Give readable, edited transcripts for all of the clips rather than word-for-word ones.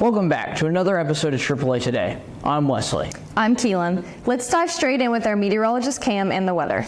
Welcome back to another episode of AAA Today. I'm Wesley. I'm Keelan. Let's dive straight in with our meteorologist Cam and the weather.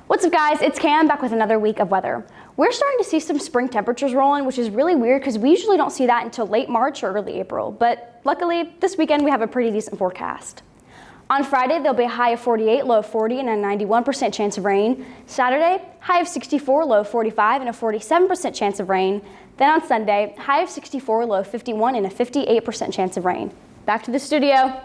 What's up, guys? It's Cam back with another week of weather. We're starting to see some spring temperatures rolling, which is really weird because we usually don't see that until late March or early April. But luckily, this weekend we have a pretty decent forecast. On Friday, there'll be a high of 48, low of 40, and a 91% chance of rain. Saturday, high of 64, low of 45, and a 47% chance of rain. Then on Sunday, high of 64, low of 51, and a 58% chance of rain. Back to the studio.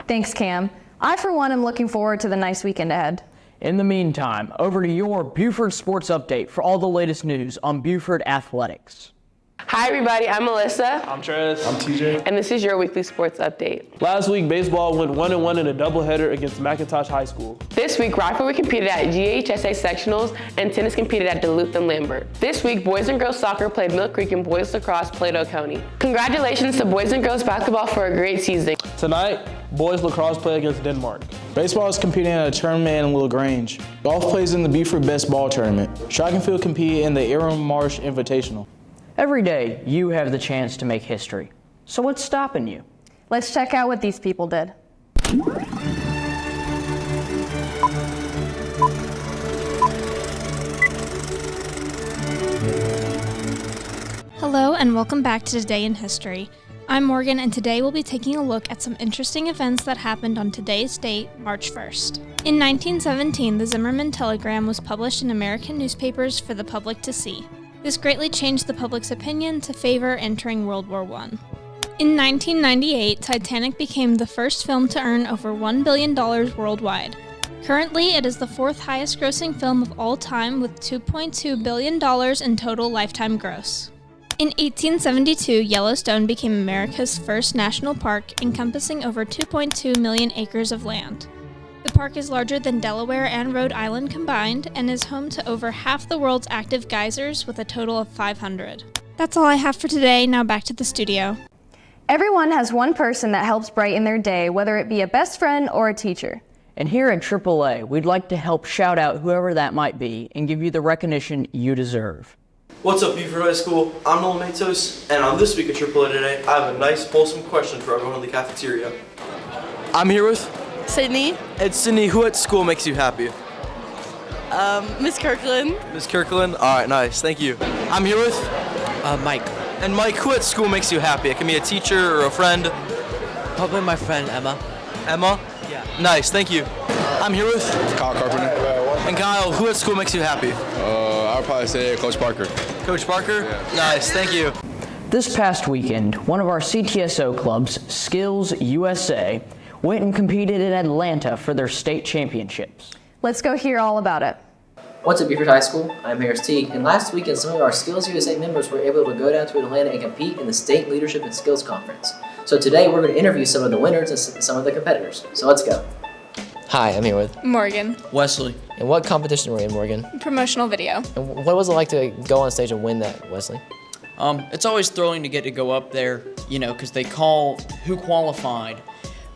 Thanks, Cam. I, for one, am looking forward to the nice weekend ahead. In the meantime, over to your Buford Sports Update for all the latest news on Buford Athletics. Hi everybody, I'm Melissa. I'm Trez. I'm TJ. And this is your weekly sports update. Last week, baseball went 1-1 in a doubleheader against McIntosh High School. This week, Rockford competed at GHSA sectionals and tennis competed at Duluth and Lambert. This week, boys and girls soccer played Mill Creek and boys lacrosse played Oconee. Congratulations to boys and girls basketball for a great season. Tonight, boys lacrosse play against Denmark. Baseball is competing in a tournament in LaGrange. Golf plays in the Buford Best Ball Tournament. Track and field compete in the Aaron Marsh Invitational. Every day, you have the chance to make history. So what's stopping you? Let's check out what these people did. Hello and welcome back to Today in History. I'm Morgan and today we'll be taking a look at some interesting events that happened on today's date, March 1st. In 1917, the Zimmerman Telegram was published in American newspapers for the public to see. This greatly changed the public's opinion to favor entering World War I. In 1998, Titanic became the first film to earn over $1 billion worldwide. Currently, it is the fourth highest grossing film of all time with $2.2 billion in total lifetime gross. In 1872, Yellowstone became America's first national park, encompassing over 2.2 million acres of land. The park is larger than Delaware and Rhode Island combined and is home to over half the world's active geysers with a total of 500. That's all I have for today. Now back to the studio. Everyone has one person that helps brighten their day, whether it be a best friend or a teacher. And here at AAA, we'd like to help shout out whoever that might be and give you the recognition you deserve. What's up, Buford High School? I'm Nolan Matos, and on this week at AAA Today, I have a nice, wholesome question for everyone in the cafeteria. I'm here with Sydney. It's Sydney. Who at school makes you happy? Miss Kirkland. Miss Kirkland? Alright, nice. Thank you. I'm here with Mike. And Mike, who at school makes you happy? It can be a teacher or a friend. Probably my friend Emma. Emma? Yeah. Nice, thank you. I'm here with Kyle Carpenter. And Kyle, who at school makes you happy? I would probably say Coach Parker. Coach Parker? Yeah. Nice, thank you. This past weekend, one of our CTSO clubs, Skills USA, went and competed in Atlanta for their state championships. Let's go hear all about it. What's up, Buford High School? I'm Harris Teague, and last weekend some of our Skills USA members were able to go down to Atlanta and compete in the State Leadership and Skills Conference. So today we're going to interview some of the winners and some of the competitors. So let's go. Hi, I'm here with Morgan. Wesley. And what competition were you in, Morgan? Promotional video. And what was it like to go on stage and win that, Wesley? It's always thrilling to get to go up there, because they call who qualified,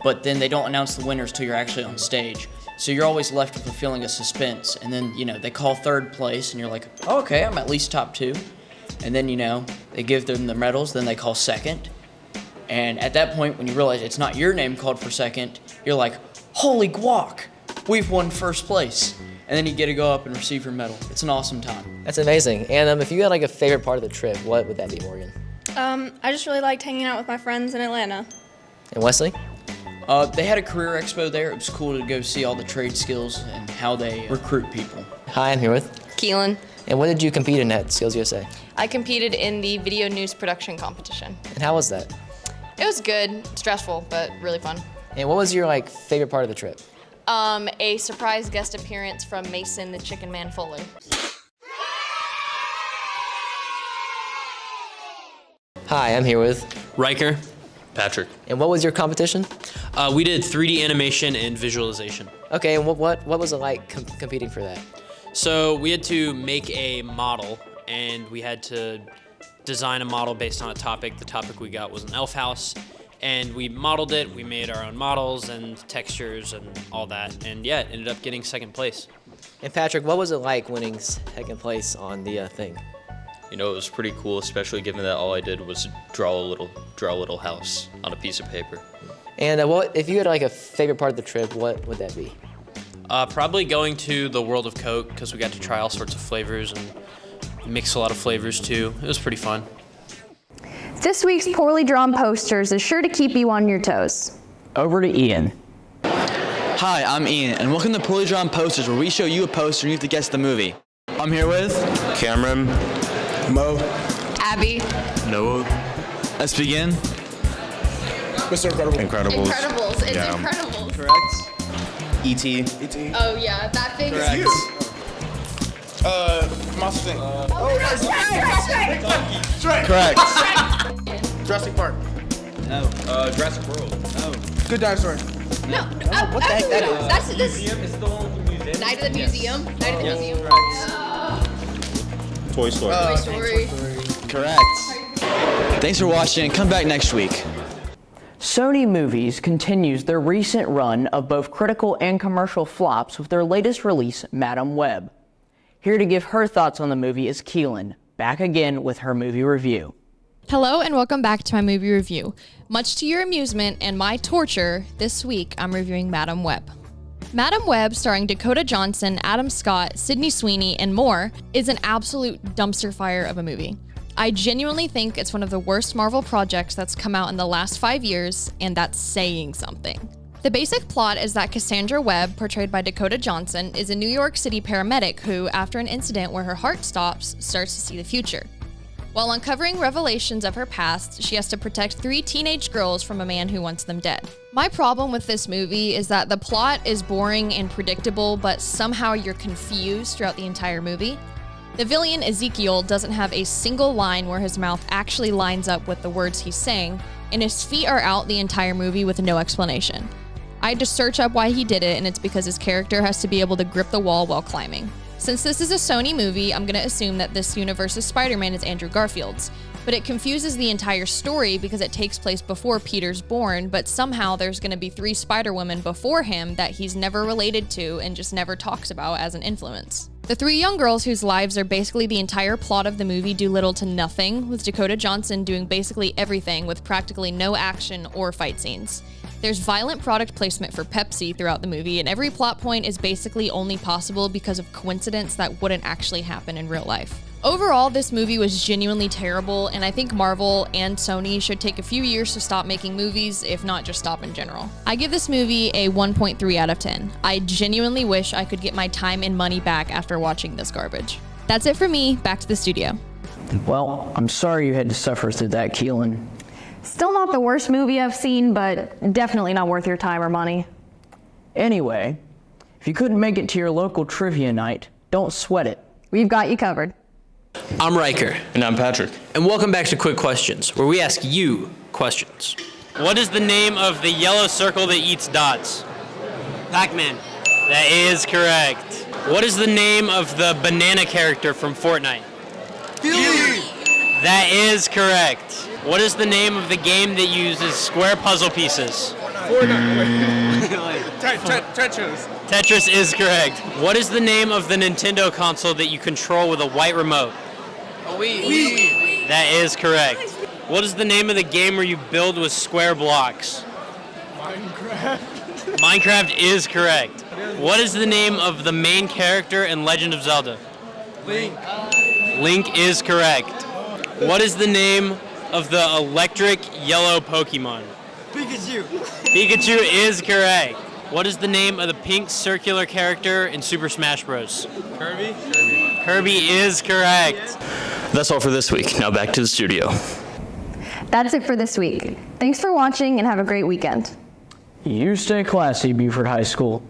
but then they don't announce the winners till you're actually on stage. So you're always left with a feeling of suspense. And then, they call third place and you're like, oh, okay, I'm at least top 2. And then, they give them the medals, then they call second. And at that point, when you realize it's not your name called for second, you're like, holy guac, we've won first place. And then you get to go up and receive your medal. It's an awesome time. That's amazing. And if you had a favorite part of the trip, what would that be, Morgan? I just really liked hanging out with my friends in Atlanta. And Wesley? They had a career expo there. It was cool to go see all the trade skills and how they recruit people. Hi, I'm here with Keelan. And what did you compete in at Skills USA? I competed in the video news production competition. And how was that? It was good, stressful, but really fun. And what was your favorite part of the trip? A surprise guest appearance from Mason the Chicken Man Fuller. Hi, I'm here with Riker. Patrick. And what was your competition? We did 3D animation and visualization. Okay, and what was it like competing for that? So we had to make a model, and we had to design a model based on a topic. The topic we got was an elf house, and we modeled it. We made our own models and textures and all that, and yeah, it ended up getting second place. And Patrick, what was it like winning second place on the thing? You know, it was pretty cool, especially given that all I did was draw a little house on a piece of paper. And if you had like a favorite part of the trip, what would that be? Probably going to the World of Coke because we got to try all sorts of flavors and mix a lot of flavors too. It was pretty fun. This week's Poorly Drawn Posters is sure to keep you on your toes. Over to Ian. Hi, I'm Ian, and welcome to PolyDrawn Posters, where we show you a poster and you have to guess the movie. I'm here with Cameron, Mo, Abby. Noah. Let's begin. Mr. Incredible. Incredibles. Incredibles. It's Yeah. Incredibles. Correct. E.T. Oh yeah, that thing Correct. is huge. Monster Inc. Correct. Jurassic Park. No. Jurassic World. No. Good Dinosaur. No. What the heck that is? That's this. It's the one with the museum. Night of the Museum. Night of the Museum. Toy Story. Toy Story. Correct. Thanks for watching, and come back next week. Sony Movies continues their recent run of both critical and commercial flops with their latest release, Madam Web. Here to give her thoughts on the movie is Keelan, back again with her movie review. Hello and welcome back to my movie review. Much to your amusement and my torture, this week I'm reviewing Madam Web. Madam Web, starring Dakota Johnson, Adam Scott, Sydney Sweeney, and more, is an absolute dumpster fire of a movie. I genuinely think it's one of the worst Marvel projects that's come out in the last 5 years, and that's saying something. The basic plot is that Cassandra Webb, portrayed by Dakota Johnson, is a New York City paramedic who, after an incident where her heart stops, starts to see the future. While uncovering revelations of her past, she has to protect 3 teenage girls from a man who wants them dead. My problem with this movie is that the plot is boring and predictable, but somehow you're confused throughout the entire movie. The villain, Ezekiel, doesn't have a single line where his mouth actually lines up with the words he's saying, and his feet are out the entire movie with no explanation. I had to search up why he did it, and it's because his character has to be able to grip the wall while climbing. Since this is a Sony movie, I'm gonna assume that this universe's Spider-Man is Andrew Garfield's, but it confuses the entire story because it takes place before Peter's born, but somehow there's gonna be 3 Spider-Women before him that he's never related to and just never talks about as an influence. The 3 young girls whose lives are basically the entire plot of the movie do little to nothing, with Dakota Johnson doing basically everything with practically no action or fight scenes. There's violent product placement for Pepsi throughout the movie, and every plot point is basically only possible because of coincidence that wouldn't actually happen in real life. Overall, this movie was genuinely terrible, and I think Marvel and Sony should take a few years to stop making movies, if not just stop in general. I give this movie a 1.3 out of 10. I genuinely wish I could get my time and money back after watching this garbage. That's it for me. Back to the studio. Well, I'm sorry you had to suffer through that, Keelan. Still not the worst movie I've seen, but definitely not worth your time or money. Anyway, if you couldn't make it to your local trivia night, don't sweat it. We've got you covered. I'm Riker. And I'm Patrick. And welcome back to Quick Questions, where we ask you questions. What is the name of the yellow circle that eats dots? Pac-Man. That is correct. What is the name of the banana character from Fortnite? Billy! That is correct. What is the name of the game that uses square puzzle pieces? Tetris. Tetris is correct. What is the name of the Nintendo console that you control with a white remote? Wii. That is correct. What is the name of the game where you build with square blocks? Minecraft. Minecraft is correct. What is the name of the main character in Legend of Zelda? Link. Link is correct. What is the name of the electric yellow Pokemon? Pikachu. Pikachu is correct. What is the name of the pink circular character in Super Smash Bros? Kirby. Kirby is correct. That's all for this week. Now back to the studio. That's it for this week. Thanks for watching and have a great weekend. You stay classy, Beaufort High School.